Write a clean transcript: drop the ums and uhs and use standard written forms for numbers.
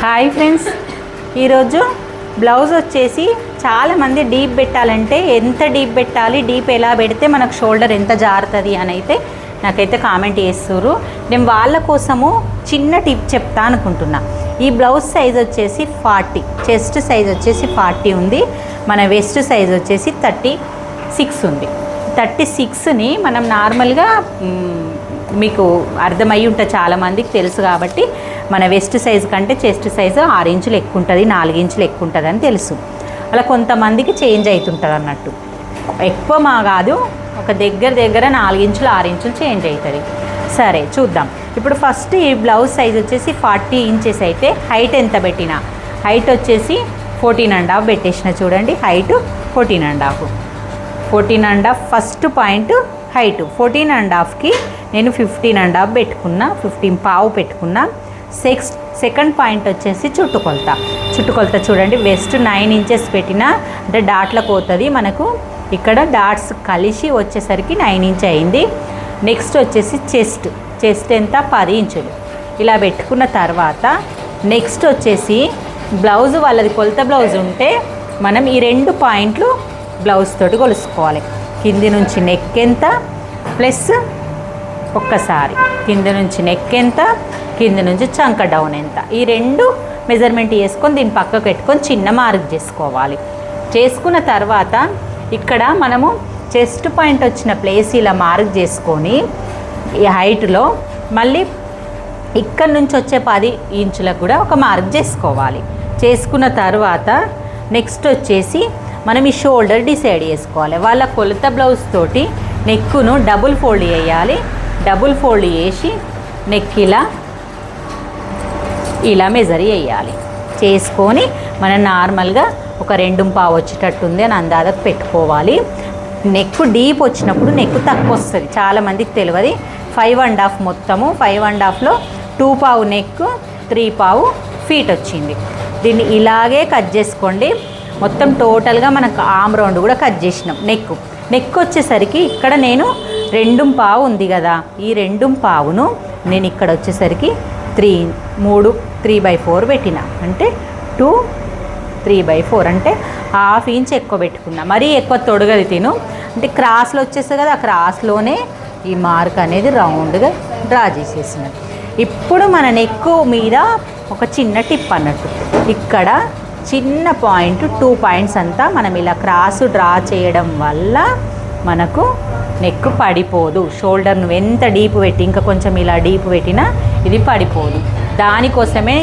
Hi friends, ఈరోజు blouse వచ్చేసి చాలామంది డీప్ పెట్టాలంటే ఎంత డీప్ పెట్టాలి, డీప్ ఎలా పెడితే మనకు షోల్డర్ ఎంత జారుతుంది అని అయితే నాకైతే కామెంట్ చేస్తున్నారు. నేను వాళ్ళ కోసము చిన్న టిప్ చెప్తా అనుకుంటున్నా. ఈ బ్లౌజ్ సైజ్ వచ్చేసి 40, చెస్ట్ సైజ్ వచ్చేసి 40 ఉంది, మన వెస్ట్ సైజ్ వచ్చేసి 36 ఉంది. 36ని మనం నార్మల్గా మీకు అర్థమై ఉంటుంది, చాలామందికి తెలుసు కాబట్టి మన వెస్ట్ సైజ్ కంటే చెస్ట్ సైజు 6 ఇంచులు ఎక్కువ ఉంటుంది, 4 ఇంచులు ఎక్కువ ఉంటుంది అని తెలుసు. అలా కొంతమందికి చేంజ్ అవుతుంటుంది అన్నట్టు, ఎక్కువ మా కాదు, ఒక దగ్గర 4 ఇంచులు 6 ఇంచులు చేంజ్ అవుతుంది. సరే చూద్దాం. ఇప్పుడు ఫస్ట్ ఈ బ్లౌజ్ సైజ్ వచ్చేసి 40 ఇంచెస్ అయితే హైట్ ఎంత పెట్టినా, హైట్ వచ్చేసి 14.5 పెట్టేసిన. చూడండి, హైట్ 14.5 ఫస్ట్ పాయింట్ హైట్ 14.5కి నేను 15.5 పెట్టుకున్నా, 15 పావు పెట్టుకున్నా. సెకండ్ పాయింట్ వచ్చేసి చుట్టుకొలత చూడండి, వెస్ట్ 9 ఇంచెస్ పెట్టినా అంటే డాట్లకు పోతుంది మనకు. ఇక్కడ డాట్స్ కలిసి వచ్చేసరికి 9 ఇంచ్ అయింది. నెక్స్ట్ వచ్చేసి చెస్ట్ ఎంత 10 ఇంచులు ఇలా పెట్టుకున్న తర్వాత నెక్స్ట్ వచ్చేసి బ్లౌజ్ వాళ్ళది కొలత బ్లౌజ్ ఉంటే మనం ఈ 2 పాయింట్లు బ్లౌజ్ తోటి కొలుసుకోవాలి. కింది నుంచి నెక్ ఎంత ప్లస్ ఒక్కసారి కింది నుంచి నెక్ ఎంత, కింది నుంచి చంక డౌన్ ఎంత, ఈ 2 మెజర్మెంట్ చేసుకొని దీన్ని పక్కకు పెట్టుకొని చిన్న మార్క్ చేసుకోవాలి. చేసుకున్న తర్వాత ఇక్కడ మనము చెస్ట్ పాయింట్ వచ్చిన ప్లేస్ ఇలా మార్క్ చేసుకొని ఈ హైట్లో మళ్ళీ ఇక్కడ నుంచి వచ్చే 10 ఇంచులకు కూడా ఒక మార్క్ చేసుకోవాలి. చేసుకున్న తర్వాత నెక్స్ట్ వచ్చేసి మనం ఈ షోల్డర్ డిసైడ్ చేసుకోవాలి. వాళ్ళ కొలత బ్లౌజ్ తోటి నెక్కును డబుల్ ఫోల్డ్ చేయాలి. డబుల్ ఫోల్డ్ చేసి నెక్ ఇలా మెజర్ చేయాలి. చేసుకొని మనం నార్మల్గా ఒక 2 పావు వచ్చేటట్టుంది అని అందాజకు పెట్టుకోవాలి. నెక్ డీప్ వచ్చినప్పుడు నెక్ తక్కువ వస్తుంది, చాలామందికి తెలియదు. 5.5 మొత్తము, 5.5లో 2 పావు నెక్, 3 పావు ఫీట్ వచ్చింది. దీన్ని ఇలాగే కట్ చేసుకోండి. మొత్తం టోటల్గా మనకు ఆమ్ రౌండ్ కూడా కట్ చేసినాం. నెక్ వచ్చేసరికి ఇక్కడ నేను 2 పావు ఉంది కదా, ఈ 2 పావును నేను ఇక్కడ వచ్చేసరికి 3/4 పెట్టిన, అంటే 2 3/4 అంటే 1/2 ఇంచ్ ఎక్కువ పెట్టుకున్నా. మరీ ఎక్కువ తొడగది తిను అంటే క్రాస్లో వచ్చేస్తుంది కదా, ఆ క్రాస్లోనే ఈ మార్క్ అనేది రౌండ్గా డ్రా చేసేసినది. ఇప్పుడు మన నెక్ మీద ఒక చిన్న టిప్ అన్నట్టు, ఇక్కడ చిన్న పాయింట్ 2 పాయింట్స్ అంతా మనం ఇలా క్రాస్ డ్రా చేయడం వల్ల మనకు నెక్ పడిపోదు. షోల్డర్ నువ్వు ఎంత డీప్ పెట్టి ఇంకా కొంచెం ఇలా డీప్ పెట్టినా ఇది పడిపోదు. దానికోసమే